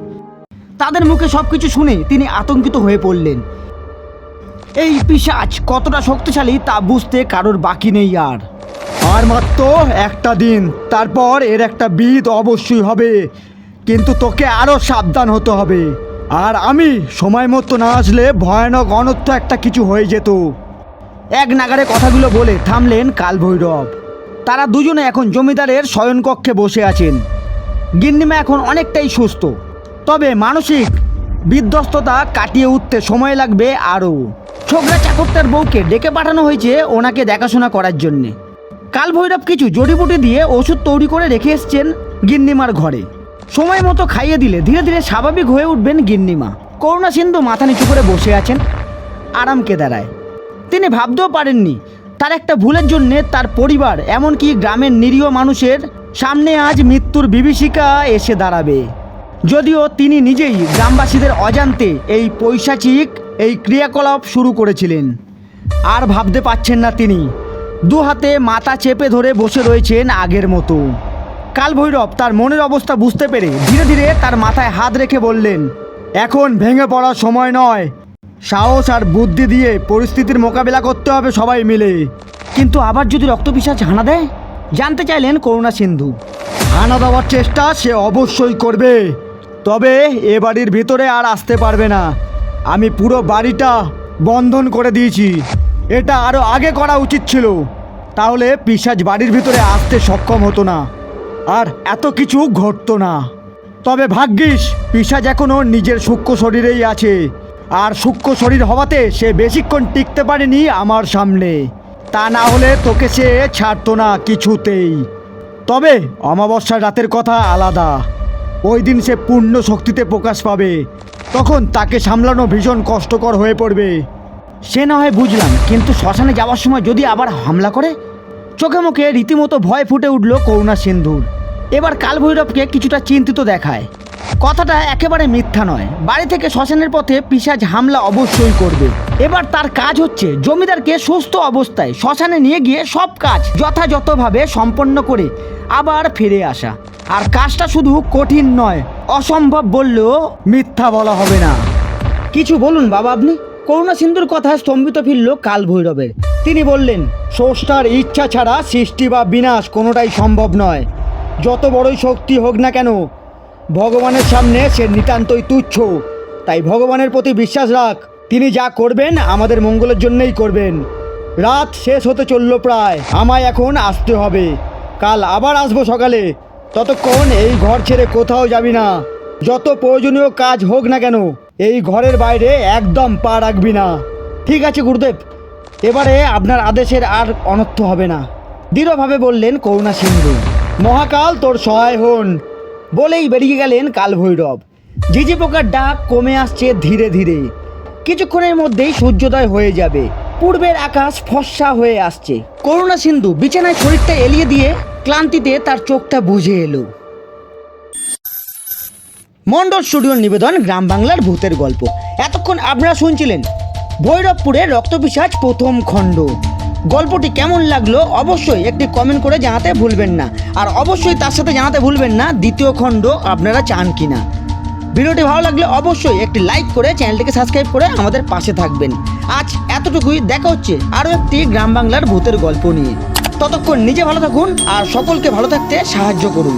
তাদের মুখে সবকিছু শুনে তিনি আতঙ্কিত হয়ে পড়লেন। এই পিশাচ কতটা শক্তিশালী তা বুঝতে কারোর বাকি নেই। আর মাত্র একটা দিন, তারপর এর একটা বিধ অবশ্যই হবে, কিন্তু তোকে আরও সাবধান হতে হবে। আর আমি সময় মতো না আসলে ভয়ানক অনর্থ একটা কিছু হয়ে যেত। এক নাগারে কথাগুলো বলে থামলেন কালভৈরব। তারা দুজনে এখন জমিদারের শয়নকক্ষে বসে আছেন। গিন্নিমা এখন অনেকটাই সুস্থ, তবে মানসিক বিধ্বস্ততা কাটিয়ে উঠতে সময় লাগবে আরও। ছোকরা চাকরটার বউকে ডেকে পাঠানো হয়েছে ওনাকে দেখাশোনা করার জন্যে। কালভৈরব কিছু জড়িবুটি দিয়ে ওষুধ তৈরি করে রেখে এসছেন গিন্নিমার ঘরে। সময় মতো খাইয়ে দিলে ধীরে ধীরে স্বাভাবিক হয়ে উঠবেন গিন্নিমা। করুণা সিন্ধু মাথা নিচু করে বসে আছেন আরাম কেদারায়। তিনি ভাবতেও পারেননি তার একটা ভুলের জন্যে তার পরিবার এমনকি গ্রামের নিরীহ মানুষের সামনে আজ মৃত্যুর বিভীষিকা এসে দাঁড়াবে। যদিও তিনি নিজেই গ্রামবাসীদের অজান্তে এই পৈশাচিক এই ক্রিয়াকলাপ শুরু করেছিলেন। আর ভাবতে পারছেন না তিনি দু হাতে মাথা চেপে ধরে বসে রয়েছেন আগের মতো। কালভৈরব তার মনের অবস্থা বুঝতে পেরে ধীরে ধীরে তার মাথায় হাত রেখে বললেন, এখন ভেঙে পড়ার সময় নয়, সাহস আর বুদ্ধি দিয়ে পরিস্থিতির মোকাবিলা করতে হবে সবাই মিলে। কিন্তু আবার যদি রক্তপিশাচ হানা দেয়? জানতে চাইলেন করুণা সিন্ধু। হানা দেওয়ার চেষ্টা সে অবশ্যই করবে, তবে এ বাড়ির ভিতরে আর আসতে পারবে না। আমি পুরো বাড়িটা বন্ধন করে দিয়েছি। এটা আরও আগে করা উচিত ছিল, তাহলে পিশাচ বাড়ির ভিতরে আসতে সক্ষম হতো না আর এত কিছু ঘটতো না। তবে ভাগ্যিস পিশাচ এখনও নিজের সূক্ষ্ম শরীরেই আছে, আর সূক্ষ্ম শরীর হওয়াতে সে বেশিক্ষণ টিকতে পারেনি আমার সামনে। তা না হলে তোকে সে ছাড়তো না কিছুতেই। তবে অমাবস্যার রাতের কথা আলাদা, ওই দিন সে পূর্ণ শক্তিতে প্রকাশ পাবে, তখন তাকে সামলানো ভীষণ কষ্টকর হয়ে পড়বে। সে না হয় বুঝলাম, কিন্তু শ্মশানে যাওয়ার সময় যদি আবার হামলা করে? চোখে মুখে রীতিমতো ভয় ফুটে উঠল করুণা সিন্ধুর। এবার কালভৈরবকে কিছুটা চিন্তিত দেখায়। কথাটা একেবারে মিথ্যা নয়। বাড়ি থেকে শ্মশানের পথে পিশাচ হামলা অবশ্যই করবে। এবার তার কাজ হচ্ছে জমিদারকে সুস্থ অবস্থায় শ্মশানে নিয়ে গিয়ে সব কাজ যথাযথভাবে সম্পন্ন করে আবার ফিরে আসা। আর কাজটা শুধু কঠিন নয়, অসম্ভব বললেও মিথ্যা বলা হবে না। কিছু বলুন বাবা আপনি। করুণা সিন্ধুর কথা স্তম্ভিত ফিরল কালভৈরবের। তিনি বললেন, স্রষ্টার ইচ্ছা ছাড়া সৃষ্টি বা বিনাশ কোনোটাই সম্ভব নয়। যত বড়ই শক্তি হোক না কেন, ভগবানের সামনে সে নিতান্তই তুচ্ছ। তাই ভগবানের প্রতি বিশ্বাস রাখ, তিনি যা করবেন আমাদের মঙ্গলের জন্যই করবেন। রাত শেষ হতে চলল প্রায়, আমায় এখন আসতে হবে। কাল আবার আসবো সকালে। ততক্ষণ এই ঘর ছেড়ে কোথাও যাবি না। যত প্রয়োজনীয় কাজ হোক না কেন, এই ঘরের বাইরে একদম পা রাখবি না। ঠিক আছে গুরুদেব, এবারে আপনার আদেশের আর অনর্থ হবে না, দৃঢ়ভাবে বললেন করুণা সিন্ধু। মহাকাল তোর সহায় হন। বলেই বেরিয়ে গেলেন কালভৈরব। ঝিঝি পোকার ডাক কমে আসছে ধীরে ধীরে। কিছুক্ষণের মধ্যেই সূর্যোদয় হয়ে যাবে। পূর্বের আকাশ ফর্সা হয়ে আসছে। করুণা সিন্ধু বিছানায় শরীরটা এলিয়ে দিয়ে ক্লান্তিতে তার চোখটা বুজে এলো। মন্ডল স্টুডিওর নিবেদন গ্রাম বাংলার ভূতের গল্প। এতক্ষণ আপনারা শুনছিলেন ভৈরবপুরের রক্তপিশাচ প্রথম খণ্ড। গল্পটি কেমন লাগলো অবশ্যই একটি কমেন্ট করে জানাতে ভুলবেন না। আর অবশ্যই তার সাথে জানাতে ভুলবেন না দ্বিতীয় খণ্ড আপনারা চান কিনা। ভিডিওটি ভালো লাগলে অবশ্যই একটি লাইক করে চ্যানেলটিকে সাবস্ক্রাইব করে আমাদের পাশে থাকবেন। আজ এতটুকুই, দেখা হচ্ছে আরও একটি গ্রাম বাংলার ভূতের গল্প নিয়ে। ততক্ষণ নিজে ভালো থাকুন আর সকলকে ভালো থাকতে সাহায্য করুন।